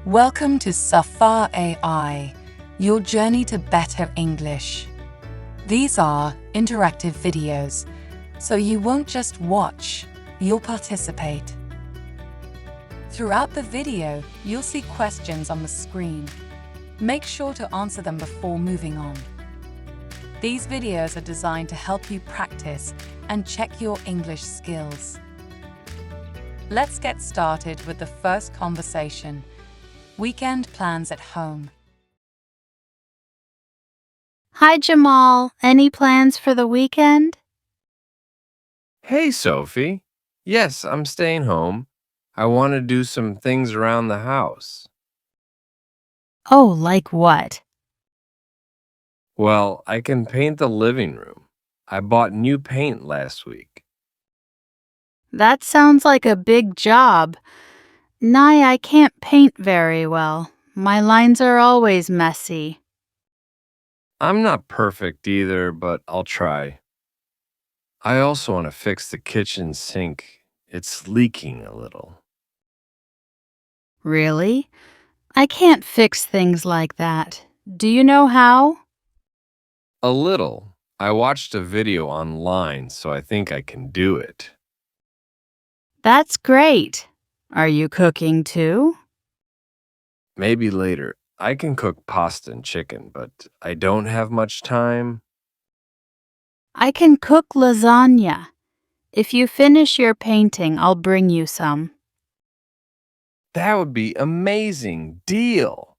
Welcome to Safar AI, your journey to better English. These are interactive videos, so you won't just watch, you'll participate. Throughout the video, you'll see questions on the screen. Make sure to answer them before moving on. These videos are designed to help you practice and check your English skills. Let's get started with the first conversation. Weekend plans at home. Hi, Jamal. Any plans for the weekend? Hey, Sophie. Yes, I'm staying home. I want to do some things around the house. Oh, like what? Well, I can paint the living room. I bought new paint last week. That sounds like a big job. I can't paint very well. My lines are always messy. I'm not perfect either, but I'll try. I also want to fix the kitchen sink. It's leaking a little. Really? I can't fix things like that. Do you know how? A little. I watched a video online, so I think I can do it. That's great. Are you cooking too? Maybe later. I can cook pasta and chicken, but I don't have much time. I can cook lasagna. If you finish your painting, I'll bring you some. That would be amazing. Deal.